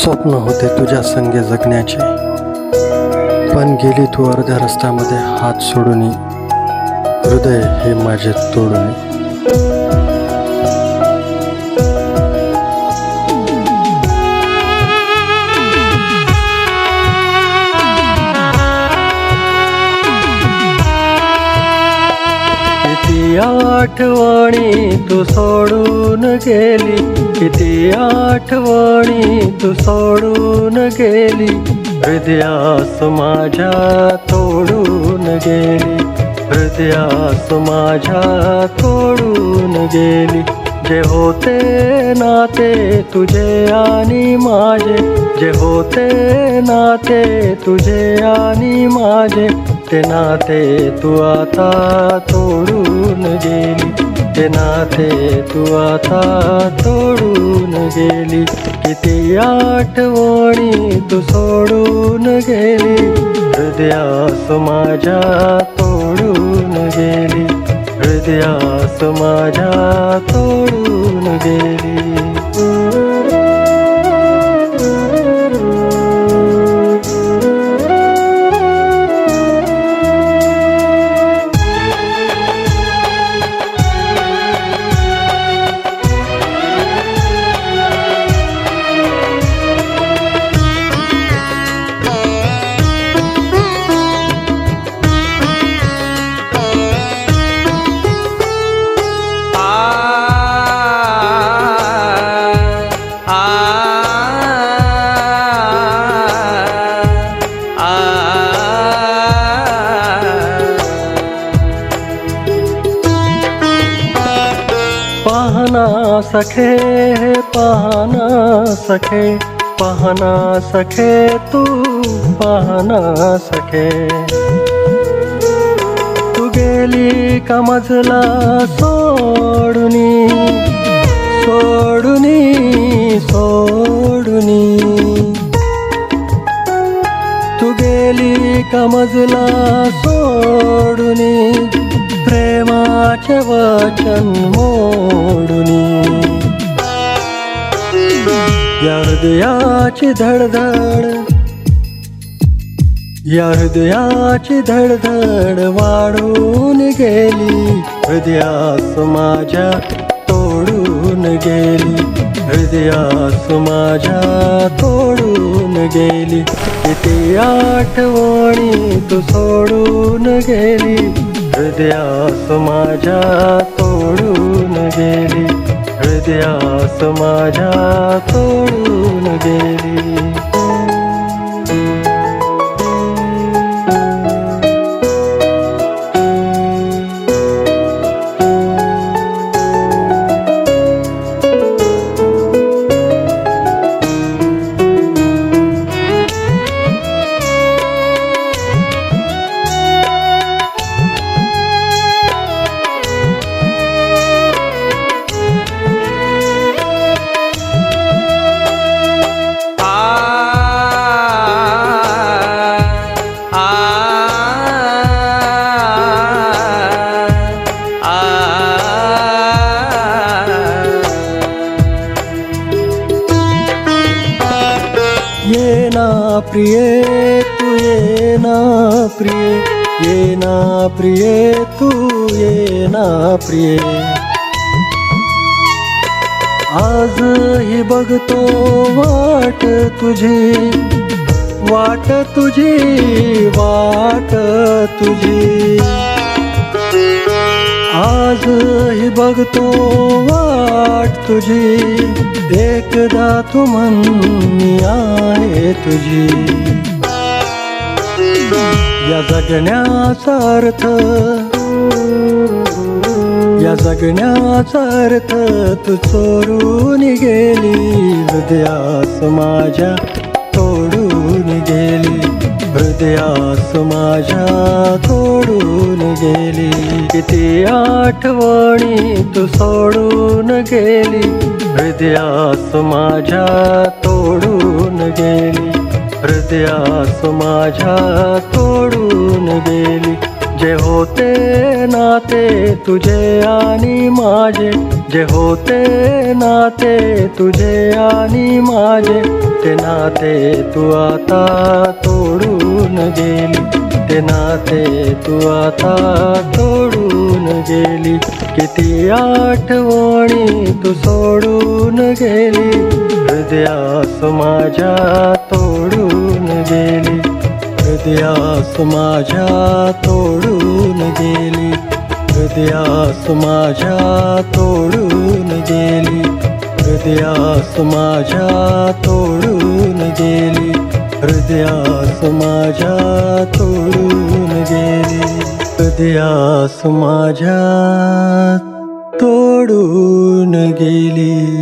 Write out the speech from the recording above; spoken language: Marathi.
स्वप्न होते तुझ्या संगे जगण्याचे, पण गेली तू अर्ध्या रस्त्यामध्ये हात सोडून, हृदय हे माझे तोडून. किती आठवणी तू सोडून गेली, किती आठवणी तू सोडून गेली, हृदयास माझ्या तोडून गेली, हृदयास माझ्या तोडून गेली. जे होते नाते तुझे आणि माझे, जे होते नाते तुझे आणि माझे, ते नाते तू आता तोडून गेली, ते नाते तू आता तोडून गेली. किती आठवणी तू सोडून गेली, हृदयास माझ्या तोडून गेली, हृदयास माझ्या तोडून गेली. पहना सखे, पहना सखे, पहना सखे, तू पहना सखे. तू गेली का मजला सोडुनी, सोडुनी, सोडुनी. तू गेली का मजला सोडुनी, प्रेमाचे वचन मोडुनी. या हृदयाची धडधड, या हृदयाची धडधड वाढून गेली, हृदयास माझ्या तोडून गेली, हृदयास माझ्या तोडून गेली. किती आठवणी तू सोडून गेली, हृदयास माझ्या तोडून गेली, हृदयास माझ्या तोडून गेली. ये ना प्रिये तू, ये ना प्रिये, ये ना प्रिये तू, ये ना प्रिये. आज ही बघतो वाट तुझी, वाट तुझी, वाट तुझी. आज ही बघतो वाट तुझी, एकदा तू म्हणणी आहे तुझी. या जगण्याचा अर्थ, या जगण्याचा अर्थ तू चोरून गेली, हृदयास माझ्या तोडून गेली, हृदयास माझ्या तोडून गेली. किती आठवणी तू सोडून गेली, हृदयास माझ्या तोडून गेली, हृदयास माझ्या तोडून गेली. जे होते नाते तुझे आणि माझे, जे होते नाते तुझे आणि माझे, ते नाते तू आता तोडून गेली, ते नाते तू आता तोडून गेली. किती आठवणी तू सोडून गेली, हृदयास माझ्या तोडून गेली, हृदयास माझ्या तोडून गेली, हृदयास माझ्या तोडून गेली, हृदयास माझ्या तोडून गेली, हृदयास माझ्या तोडून गेली, हृदयास माझ्या तोडून गेली.